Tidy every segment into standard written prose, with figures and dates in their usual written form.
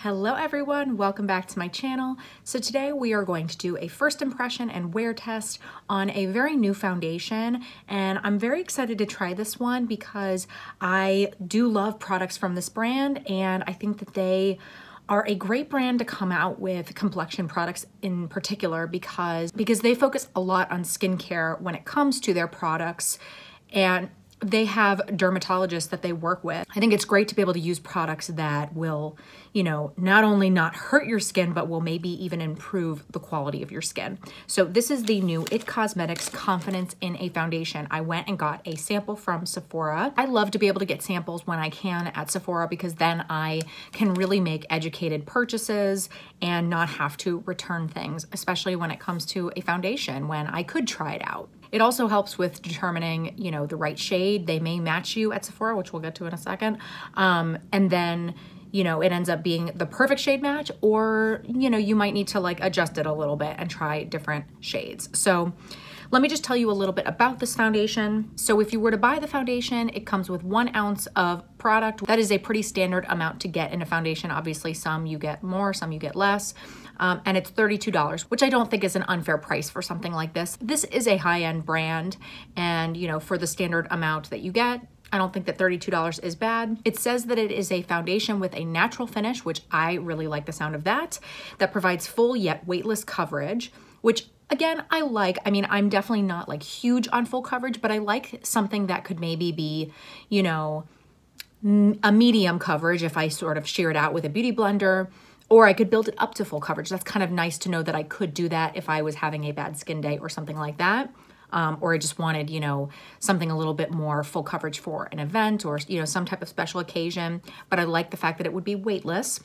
Hello everyone, welcome back to my channel. So today we are going to do a first impression and wear test on a very new foundation, and I'm very excited to try this one because I do love products from this brand, and I think that they are a great brand to come out with complexion products in particular because they focus a lot on skincare when it comes to their products, and they have dermatologists that they work with. I think it's great to be able to use products that will, not only not hurt your skin, but will maybe even improve the quality of your skin. So this is the new IT Cosmetics Confidence in a Foundation. I went and got a sample from Sephora. I love to be able to get samples when I can at Sephora because then I can really make educated purchases and not have to return things, especially when it comes to a foundation when I could try it out. It also helps with determining, the right shade. They may match you at Sephora, which we'll get to in a second. And then, it ends up being the perfect shade match, or, you might need to adjust it a little bit and try different shades. So let me just tell you a little bit about this foundation. So if you were to buy the foundation, it comes with 1 ounce of product. That is a pretty standard amount to get in a foundation. Obviously, some you get more, some you get less. And it's $32, which I don't think is an unfair price for something like this. This is a high-end brand, and for the standard amount that you get, I don't think that $32 is bad. It says that it is a foundation with a natural finish, which I really like the sound of that provides full yet weightless coverage, which again, I like. I mean, I'm definitely not huge on full coverage, but I like something that could maybe be, a medium coverage if I sort of shear it out with a beauty blender, or I could build it up to full coverage. That's kind of nice to know that I could do that if I was having a bad skin day or something like that. Or I just wanted, something a little bit more full coverage for an event or, some type of special occasion. But I like the fact that it would be weightless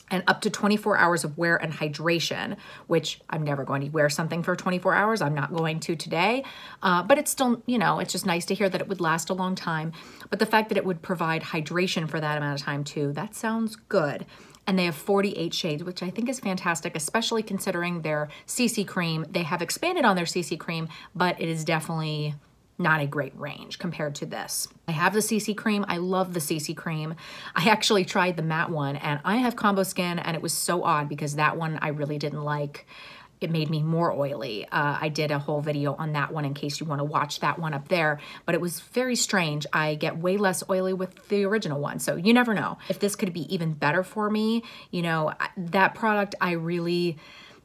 and up to 24 hours of wear and hydration, which I'm never going to wear something for 24 hours. I'm not going to today, but it's still, it's just nice to hear that it would last a long time. But the fact that it would provide hydration for that amount of time too, that sounds good. And they have 48 shades, which I think is fantastic, especially considering their CC cream. They have expanded on their CC cream, but it is definitely not a great range compared to this. I have the CC cream. I love the CC cream. I actually tried the matte one, and I have combo skin, and it was so odd because that one I really didn't like. It made me more oily. I did a whole video on that one in case you want to watch that one up there, but it was very strange. I get way less oily with the original one, so you never know. If this could be even better for me, that product I really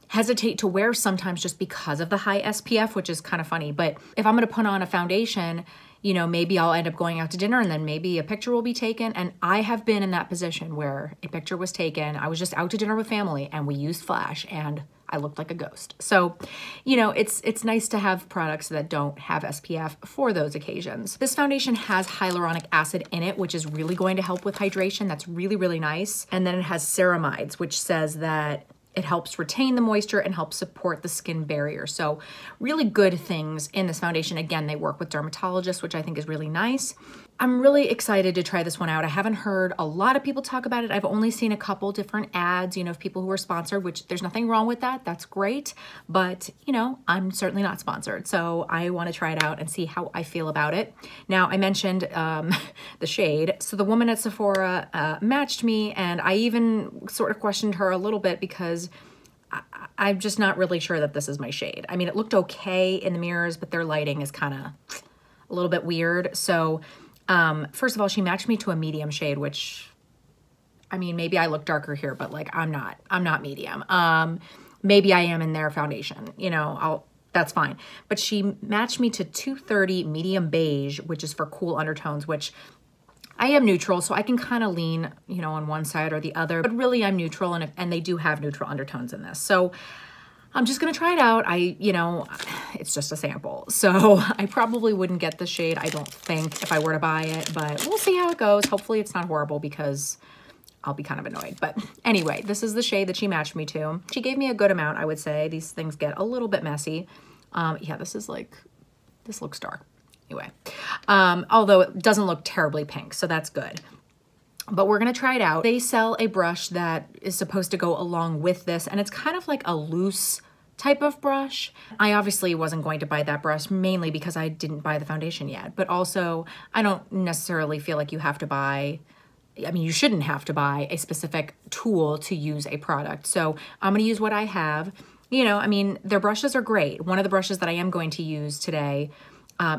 hesitate to wear sometimes just because of the high SPF, which is kind of funny. But if I'm going to put on a foundation, maybe I'll end up going out to dinner and then maybe a picture will be taken. And I have been in that position where a picture was taken. I was just out to dinner with family and we used flash and I looked like a ghost. So, it's nice to have products that don't have SPF for those occasions. This foundation has hyaluronic acid in it, which is really going to help with hydration. That's really, really nice. And then it has ceramides, which says that it helps retain the moisture and helps support the skin barrier. So really good things in this foundation. Again, they work with dermatologists, which I think is really nice. I'm really excited to try this one out. I haven't heard a lot of people talk about it. I've only seen a couple different ads, of people who are sponsored, which there's nothing wrong with that. That's great. But, I'm certainly not sponsored. So I want to try it out and see how I feel about it. Now, I mentioned the shade. So the woman at Sephora matched me, and I even sort of questioned her a little bit because I'm just not really sure that this is my shade. I mean, it looked okay in the mirrors, but their lighting is kind of a little bit weird. So first of all, she matched me to a medium shade, which, I mean, maybe I look darker here, but I'm not medium. Maybe I am in their foundation, that's fine. But she matched me to 230 medium beige, which is for cool undertones, which I am neutral, so I can kind of lean, on one side or the other, but really I'm neutral, and they do have neutral undertones in this. So I'm just gonna try it out. It's just a sample. So I probably wouldn't get the shade, I don't think, if I were to buy it, but we'll see how it goes. Hopefully it's not horrible because I'll be kind of annoyed. But anyway, this is the shade that she matched me to. She gave me a good amount, I would say. These things get a little bit messy. Yeah, this looks dark. Anyway, although it doesn't look terribly pink, so that's good. But we're gonna try it out. They sell a brush that is supposed to go along with this, and it's kind of like a loose type of brush. I obviously wasn't going to buy that brush mainly because I didn't buy the foundation yet, but also I don't necessarily feel like you have to buy I mean, you shouldn't have to buy a specific tool to use a product. So I'm going to use what I have. You know, I mean, their brushes are great. One of the brushes that I am going to use today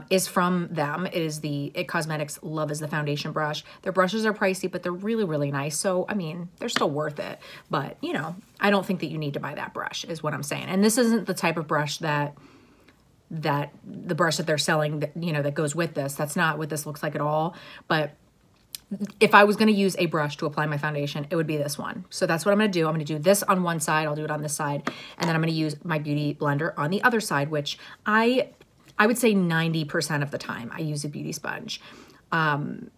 is from them. It is the IT Cosmetics Love is the Foundation brush. Their brushes are pricey, but they're really, really nice. So, I mean, they're still worth it. But, you know, I don't think that you need to buy that brush is what I'm saying. And this isn't the type of brush that the brush that they're selling, that, you know, that goes with this. That's not what this looks like at all. But if I was going to use a brush to apply my foundation, it would be this one. So that's what I'm going to do. I'm going to do this on one side. I'll do it on this side. And then I'm going to use my Beauty Blender on the other side, which I would say 90% of the time I use a beauty sponge. And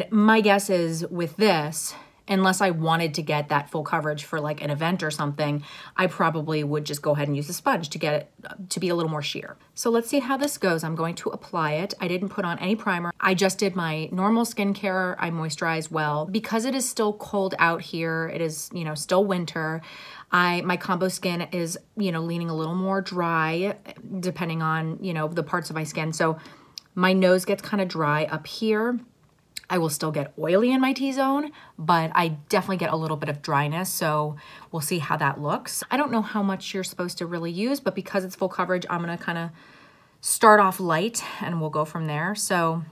my guess is with this, unless I wanted to get that full coverage for like an event or something, I probably would just go ahead and use the sponge to get it to be a little more sheer. So let's see how this goes. I'm going to apply it. I didn't put on any primer. I just did my normal skincare. I moisturized well. Because it is still cold out here, it is, you know, still winter, my combo skin is, you know, leaning a little more dry depending on, you know, the parts of my skin. So my nose gets kind of dry up here. I will still get oily in my T-zone, but I definitely get a little bit of dryness, so we'll see how that looks. I don't know how much you're supposed to really use, but because it's full coverage, I'm gonna kind of start off light and we'll go from there. So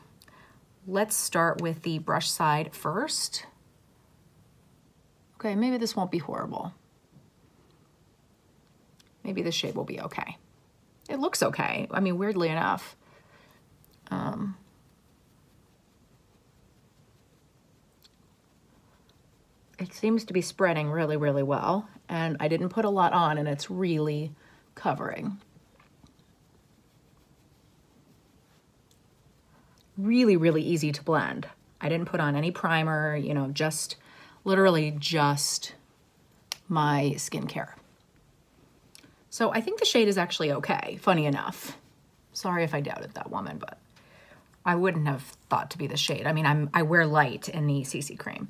let's start with the brush side first. Okay, maybe this won't be horrible. Maybe this shade will be okay. It looks okay. I mean, weirdly enough. It seems to be spreading really, really well, and I didn't put a lot on, and it's really covering. Really, really easy to blend. I didn't put on any primer, you know, just literally just my skincare. So I think the shade is actually okay, funny enough. Sorry if I doubted that woman, but I wouldn't have thought to be the shade. I mean, I wear light in the CC cream,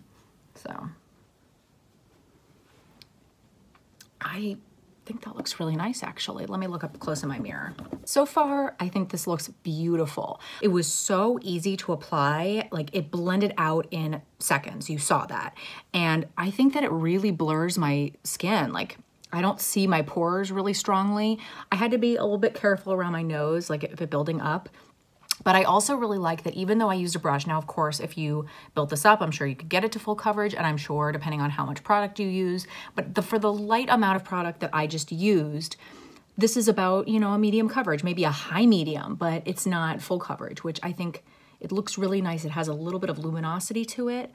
so. I think that looks really nice, actually. Let me look up close in my mirror. So far, I think this looks beautiful. It was so easy to apply. Like, it blended out in seconds. You saw that. And I think that it really blurs my skin. Like, I don't see my pores really strongly. I had to be a little bit careful around my nose, like if it building up. But I also really like that even though I used a brush, now of course, if you built this up, I'm sure you could get it to full coverage, and I'm sure depending on how much product you use, but for the light amount of product that I just used, this is about, you know, a medium coverage, maybe a high medium, but it's not full coverage, which I think it looks really nice. It has a little bit of luminosity to it.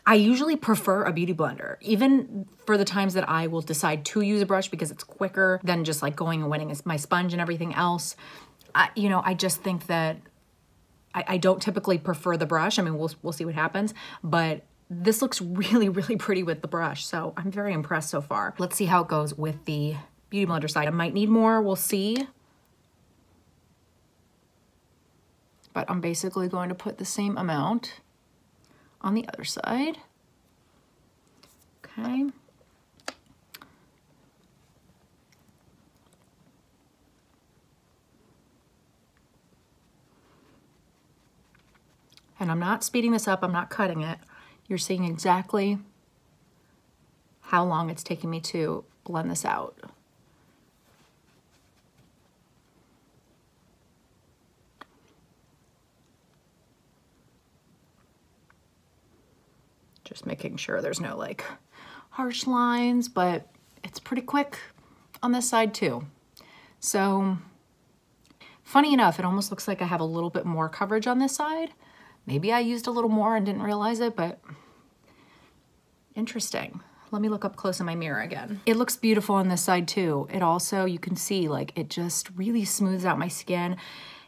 I usually prefer a beauty blender, even for the times that I will decide to use a brush because it's quicker than just like going and wetting my sponge and everything else. You know, I just think that I don't typically prefer the brush. I mean, we'll see what happens, but this looks really, really pretty with the brush. So I'm very impressed so far. Let's see how it goes with the Beauty Blender side. I might need more, we'll see. But I'm basically going to put the same amount on the other side. Okay. And I'm not speeding this up, I'm not cutting it. You're seeing exactly how long it's taking me to blend this out. Just making sure there's no like harsh lines, but it's pretty quick on this side too. So funny enough, it almost looks like I have a little bit more coverage on this side. Maybe I used a little more and didn't realize it, but interesting. Let me look up close in my mirror again. It looks beautiful on this side too. It also, you can see like it just really smooths out my skin.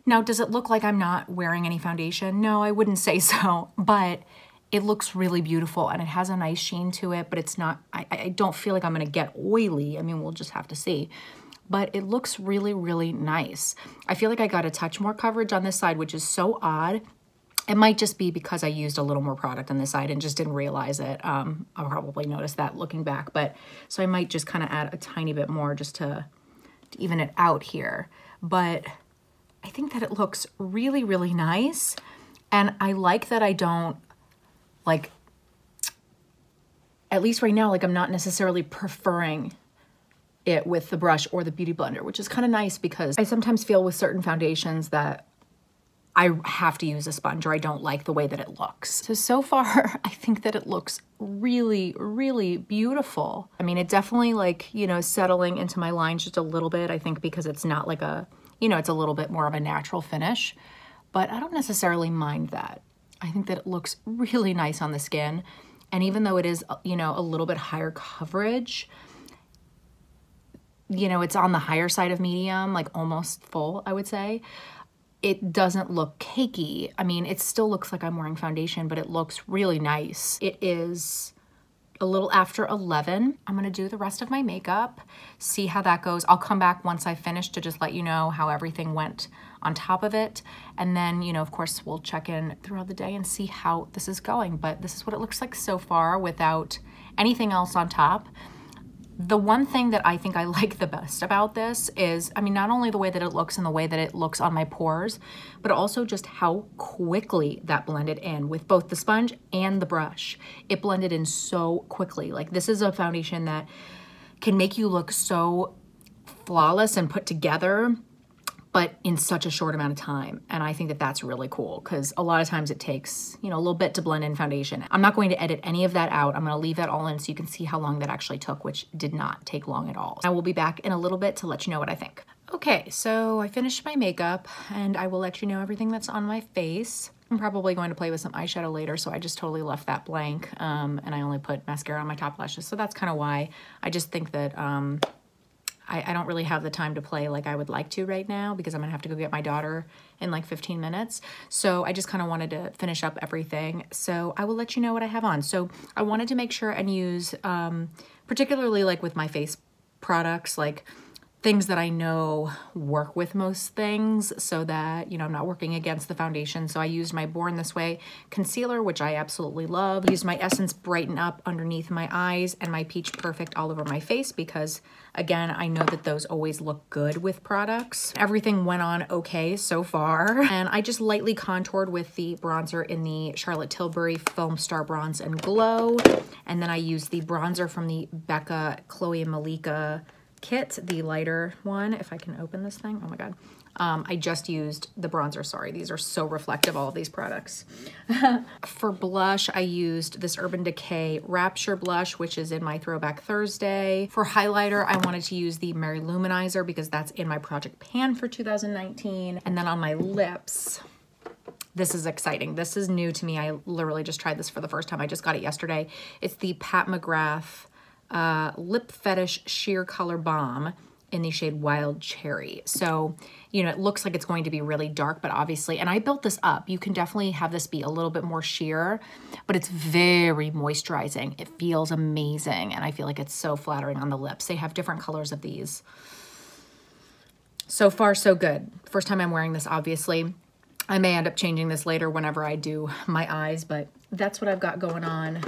Now, does it look like I'm not wearing any foundation? No, I wouldn't say so, but it looks really beautiful and it has a nice sheen to it, but it's not, I don't feel like I'm gonna get oily. I mean, we'll just have to see. But it looks really, really nice. I feel like I got a touch more coverage on this side, which is so odd. It might just be because I used a little more product on this side and just didn't realize it. I'll probably notice that looking back, but so I might just kind of add a tiny bit more just to even it out here. But I think that it looks really, really nice. And I like that I don't like, at least right now, like I'm not necessarily preferring it with the brush or the Beauty Blender, which is kind of nice because I sometimes feel with certain foundations that I have to use a sponge or I don't like the way that it looks. So far, I think that it looks really, really beautiful. I mean, it definitely like, you know, settling into my lines just a little bit, I think because it's not like a, you know, it's a little bit more of a natural finish, but I don't necessarily mind that. I think that it looks really nice on the skin. And even though it is, you know, a little bit higher coverage, you know, it's on the higher side of medium, like almost full, I would say. It doesn't look cakey. I mean, it still looks like I'm wearing foundation, but it looks really nice. It is a little after 11. I'm gonna do the rest of my makeup, see how that goes. I'll come back once I finish to just let you know how everything went on top of it. And then, you know, of course, we'll check in throughout the day and see how this is going. But this is what it looks like so far without anything else on top. The one thing that I think I like the best about this is, I mean, not only the way that it looks and the way that it looks on my pores, but also just how quickly that blended in with both the sponge and the brush. It blended in so quickly. Like, this is a foundation that can make you look so flawless and put together, but in such a short amount of time. And I think that that's really cool because a lot of times it takes, you know, a little bit to blend in foundation. I'm not going to edit any of that out. I'm going to leave that all in so you can see how long that actually took, which did not take long at all. I will be back in a little bit to let you know what I think. Okay, so I finished my makeup and I will let you know everything that's on my face. I'm probably going to play with some eyeshadow later, so I just totally left that blank. And I only put mascara on my top lashes. So that's kind of why. I just think that, I don't really have the time to play like I would like to right now because I'm gonna have to go get my daughter in like 15 minutes. So I just kind of wanted to finish up everything. So I will let you know what I have on. So I wanted to make sure and use, particularly like with my face products, like things that I know work with most things so that, you know, I'm not working against the foundation. So I used my Born This Way concealer, which I absolutely love. I used my Essence Brighten Up underneath my eyes and my Peach Perfect all over my face because, again, I know that those always look good with products. Everything went on okay so far. And I just lightly contoured with the bronzer in the Charlotte Tilbury Film Star Bronze and Glow. And then I used the bronzer from the Becca, Chloe and Malika kit, the lighter one. If I can open this thing, oh my God. I just used the bronzer, sorry. These are so reflective, all of these products. For blush, I used this Urban Decay Rapture blush, which is in my Throwback Thursday. For highlighter, I wanted to use the Mary Luminizer because that's in my Project Pan for 2019. And then on my lips, this is exciting. This is new to me. I literally just tried this for the first time. I just got it yesterday. It's the Pat McGrath Lip Fetish Sheer Color Balm in the shade Wild Cherry. So, you know, it looks like it's going to be really dark, but obviously, and I built this up. You can definitely have this be a little bit more sheer, but it's very moisturizing. It feels amazing, and I feel like it's so flattering on the lips. They have different colors of these. So far, so good. First time I'm wearing this, obviously. I may end up changing this later whenever I do my eyes, but that's what I've got going on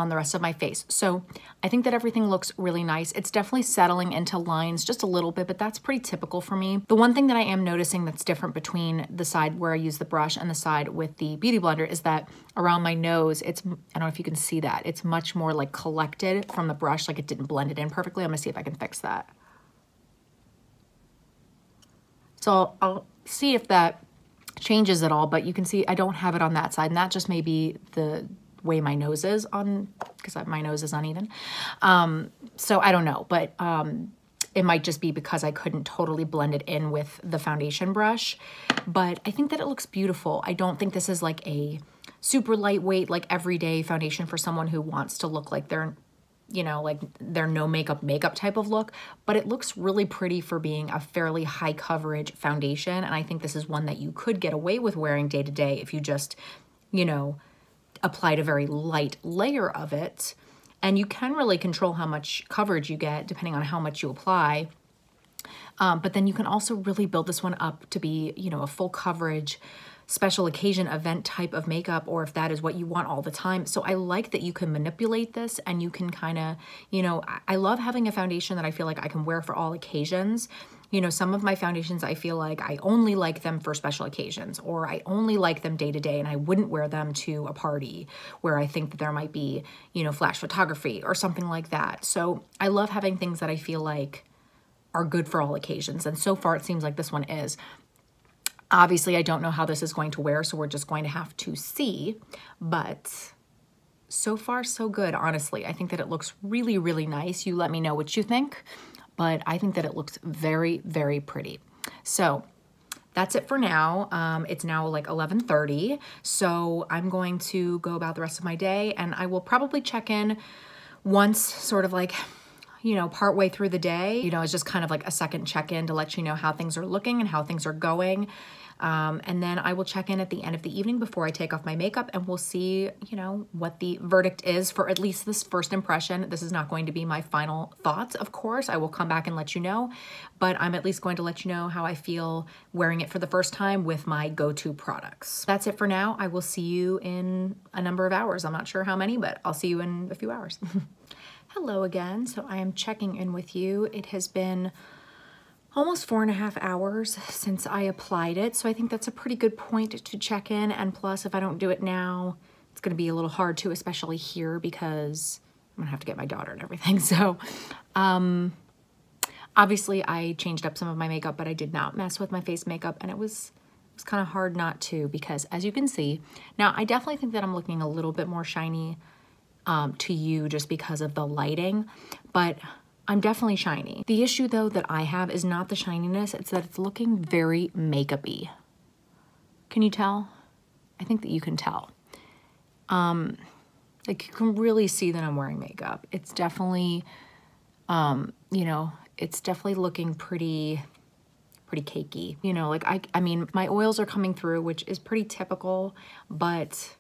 the rest of my face. So I think that everything looks really nice. It's definitely settling into lines just a little bit, but that's pretty typical for me. The one thing that I am noticing that's different between the side where I use the brush and the side with the Beauty Blender is that around my nose, I don't know if you can see that, it's much more like collected from the brush, like it didn't blend it in perfectly. I'm gonna see if I can fix that. So I'll see if that changes at all, but you can see I don't have it on that side, and that just may be the way my nose is on, because my nose is uneven. So I don't know, but it might just be because I couldn't totally blend it in with the foundation brush, but I think that it looks beautiful. I don't think this is like a super lightweight, like everyday foundation for someone who wants to look like they're, you know, like they're no makeup type of look, but it looks really pretty for being a fairly high coverage foundation. And I think this is one that you could get away with wearing day to day if you just, you know, applied a very light layer of it. And you can really control how much coverage you get depending on how much you apply. But then you can also really build this one up to be, you know, a full coverage, special occasion event type of makeup, or if that is what you want all the time. So I like that you can manipulate this and you can kind of, you know, I love having a foundation that I feel like I can wear for all occasions. You know, some of my foundations, I feel like I only like them for special occasions, or I only like them day to day, and I wouldn't wear them to a party where I think that there might be, you know, flash photography or something like that. So I love having things that I feel like are good for all occasions. And so far it seems like this one is. Obviously, I don't know how this is going to wear, so we're just going to have to see. But so far, so good, honestly. I think that it looks really, really nice. You let me know what you think, but I think that it looks very, very pretty. So that's it for now. It's now like 11:30, so I'm going to go about the rest of my day, and I will probably check in once sort of like, you know, partway through the day. You know, it's just kind of like a second check-in to let you know how things are looking and how things are going. And then I will check in at the end of the evening before I take off my makeup, and we'll see, you know, what the verdict is for at least this first impression. This is not going to be my final thoughts, of course. I will come back and let you know, but I'm at least going to let you know how I feel wearing it for the first time with my go-to products. That's it for now. I will see you in a number of hours. I'm not sure how many, but I'll see you in a few hours. Hello again. So I am checking in with you. It has been almost 4.5 hours since I applied it. So I think that's a pretty good point to check in. And plus, if I don't do it now, it's going to be a little hard to, especially here, because I'm going to have to get my daughter and everything. So obviously I changed up some of my makeup, but I did not mess with my face makeup. And it was kind of hard not to, because as you can see, now I definitely think that I'm looking a little bit more shiny to you just because of the lighting, but I'm definitely shiny. The issue though that I have is not the shininess, it's that it's looking very makeup-y. Can you tell? I think that you can tell. Like you can really see that I'm wearing makeup. It's definitely, you know, it's definitely looking pretty cakey. You know, like I mean, my oils are coming through, which is pretty typical, but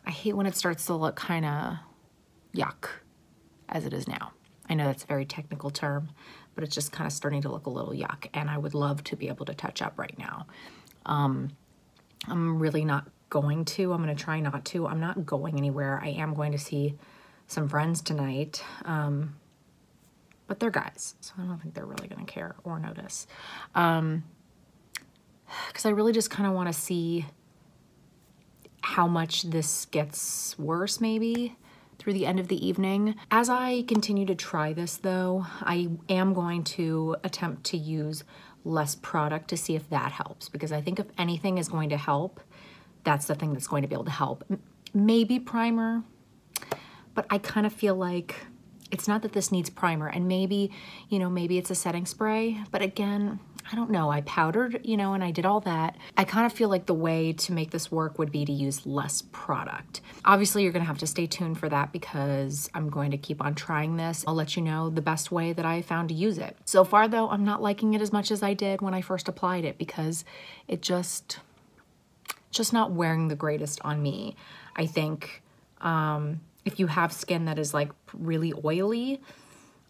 I hate when it starts to look kind of yuck as it is now. I know that's a very technical term, but it's just kind of starting to look a little yuck, and I would love to be able to touch up right now. I'm really not going to. I'm going to try not to. I'm not going anywhere. I am going to see some friends tonight, but they're guys, so I don't think they're really going to care or notice. Because I really just kind of want to see how much this gets worse maybe through the end of the evening. As I continue to try this though, I am going to attempt to use less product to see if that helps, because I think if anything is going to help, that's the thing that's going to be able to help. Maybe primer, but I kind of feel like it's not that this needs primer, and maybe, you know, maybe it's a setting spray, but again, I don't know. I powdered, you know, and I did all that. I kind of feel like the way to make this work would be to use less product. Obviously, you're going to have to stay tuned for that, because I'm going to keep on trying this. I'll let you know the best way that I found to use it. So far, though, I'm not liking it as much as I did when I first applied it, because it just not wearing the greatest on me. I think if you have skin that is like really oily,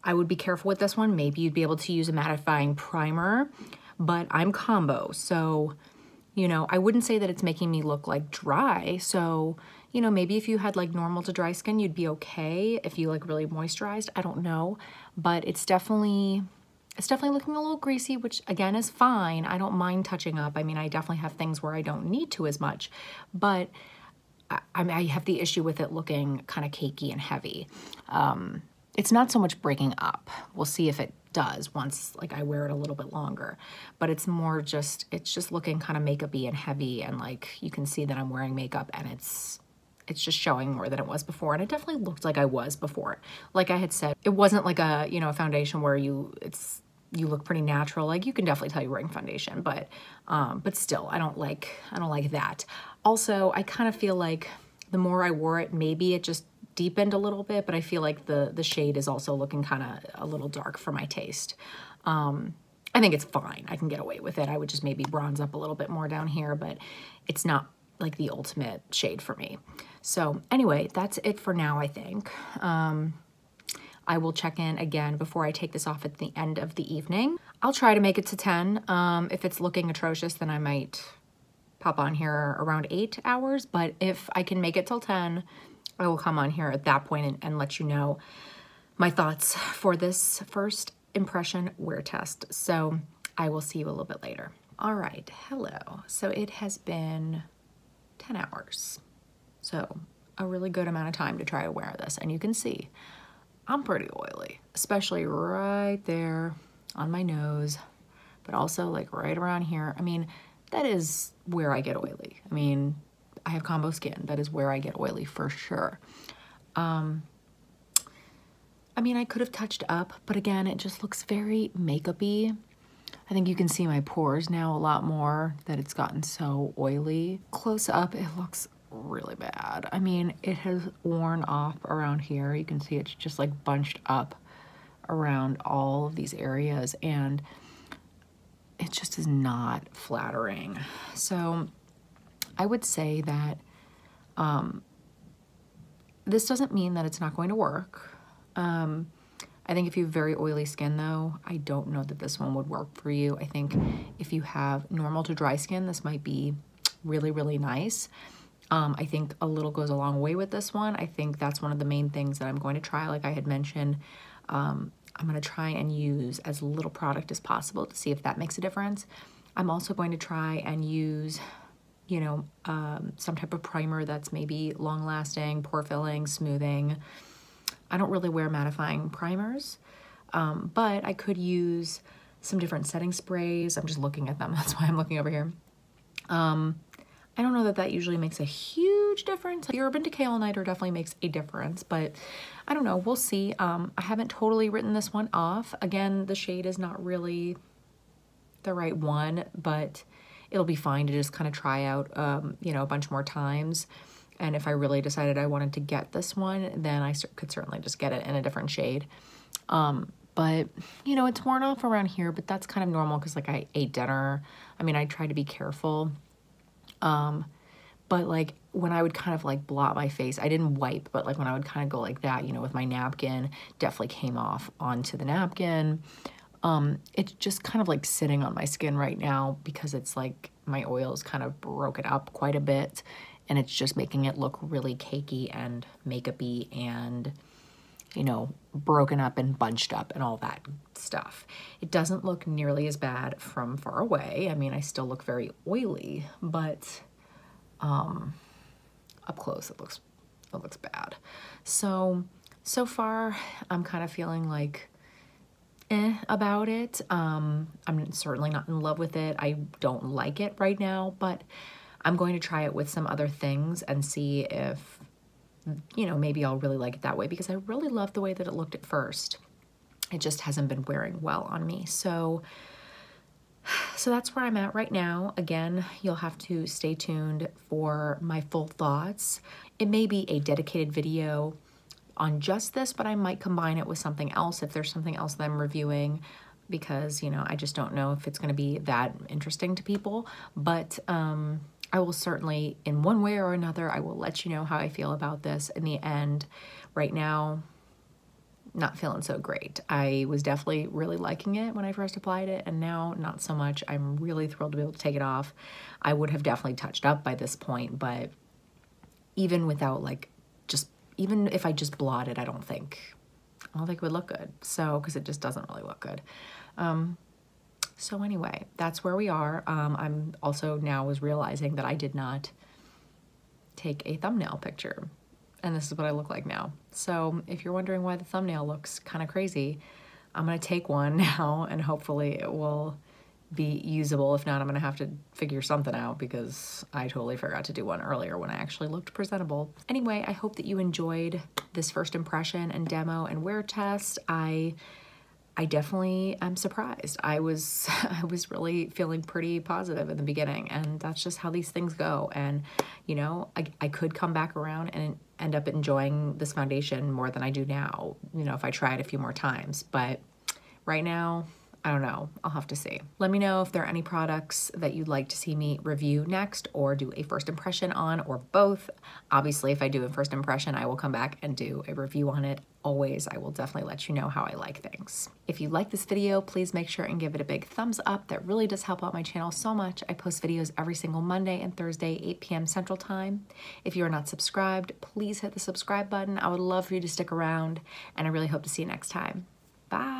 I would be careful with this one. Maybe you'd be able to use a mattifying primer, but I'm combo. So, you know, I wouldn't say that it's making me look like dry. So, you know, maybe if you had like normal to dry skin, you'd be okay. If you like really moisturized, I don't know, but it's definitely looking a little greasy, which again is fine. I don't mind touching up. I mean, I definitely have things where I don't need to as much, but I have the issue with it looking kind of cakey and heavy. It's not so much breaking up. We'll see if it does once like I wear it a little bit longer, but it's more just, it's just looking kind of makeup-y and heavy, and like you can see that I'm wearing makeup, and it's just showing more than it was before. And it definitely looked like I was before. Like I had said, it wasn't like a, you know, a foundation where you look pretty natural. Like you can definitely tell you're wearing foundation, but still, I don't like that. Also, I kind of feel like the more I wore it, maybe it just deepened a little bit, but I feel like the shade is also looking kind of a little dark for my taste. I think it's fine. I can get away with it. I would just maybe bronze up a little bit more down here, but it's not like the ultimate shade for me. So anyway, that's it for now, I think. I will check in again before I take this off at the end of the evening. I'll try to make it to 10. If it's looking atrocious, then I might pop on here around 8 hours, but if I can make it till 10, I will come on here at that point and let you know my thoughts for this first impression wear test. So I will see you a little bit later. All right, hello. So it has been 10 hours. So a really good amount of time to try to wear this. And you can see I'm pretty oily, especially right there on my nose, but also like right around here. I mean, that is where I get oily. I mean, I have combo skin. That is where I get oily for sure. I mean, I could have touched up, but again, it just looks very makeup-y. I think you can see my pores now a lot more, that it's gotten so oily. Close up, it looks really bad. I mean, it has worn off around here. You can see it's just like bunched up around all of these areas, and it just is not flattering. So I would say that this doesn't mean that it's not going to work. I think if you have very oily skin though, I don't know that this one would work for you. I think if you have normal to dry skin, this might be really, really nice. I think a little goes a long way with this one. I think that's one of the main things that I'm going to try. Like I had mentioned, I'm going to try and use as little product as possible to see if that makes a difference. I'm also going to try and use, you know, some type of primer that's maybe long lasting, pore filling, smoothing. I don't really wear mattifying primers, but I could use some different setting sprays. I'm just looking at them. That's why I'm looking over here. I don't know that that usually makes a huge difference. The Urban Decay All Nighter definitely makes a difference, but I don't know. We'll see. I haven't totally written this one off. Again, the shade is not really the right one, but it'll be fine to just kind of try out, you know, a bunch more times. And if I really decided I wanted to get this one, then I could certainly just get it in a different shade. But, you know, it's worn off around here, but that's kind of normal because, like, I ate dinner. I mean, I try to be careful. But, like, when I would kind of, like, blot my face, I didn't wipe, but, like, when I would kind of go like that, you know, with my napkin, definitely came off onto the napkin. It's just kind of, like, sitting on my skin right now because it's, like, my oil's kind of broken up quite a bit. And it's just making it look really cakey and makeup-y and, you know, broken up and bunched up and all that stuff. It doesn't look nearly as bad from far away. I mean, I still look very oily, but up close it looks bad. So far I'm kind of feeling like about it. I'm certainly not in love with it. I don't like it right now, but I'm going to try it with some other things and see if, you know, maybe I'll really like it that way, because I really love the way that it looked at first. It just hasn't been wearing well on me. So that's where I'm at right now. Again, you'll have to stay tuned for my full thoughts. It may be a dedicated video on just this, but I might combine it with something else if there's something else that I'm reviewing, because, you know, I just don't know if it's going to be that interesting to people. But I will certainly, in one way or another, I will let you know how I feel about this. In the end, right now, not feeling so great. I was definitely really liking it when I first applied it, and now not so much. I'm really thrilled to be able to take it off. I would have definitely touched up by this point, but even without, like, even if I just blotted, I don't think it would look good. So, because it just doesn't really look good. So anyway, that's where we are. I'm also now was realizing that I did not take a thumbnail picture, and this is what I look like now. So if you're wondering why the thumbnail looks kind of crazy, I'm gonna take one now, and hopefully it will be usable. If not, I'm gonna have to figure something out, because I totally forgot to do one earlier when I actually looked presentable. Anyway, I hope that you enjoyed this first impression and demo and wear test. I definitely am surprised. I was really feeling pretty positive in the beginning, and that's just how these things go. And, you know, I could come back around and end up enjoying this foundation more than I do now, you know, if I try it a few more times. But right now, I don't know. I'll have to see. Let me know if there are any products that you'd like to see me review next, or do a first impression on, or both. Obviously, if I do a first impression, I will come back and do a review on it. Always, I will definitely let you know how I like things. If you like this video, please make sure and give it a big thumbs up. That really does help out my channel so much. I post videos every single Monday and Thursday, 8 p.m. Central Time. If you are not subscribed, please hit the subscribe button. I would love for you to stick around, and I really hope to see you next time. Bye.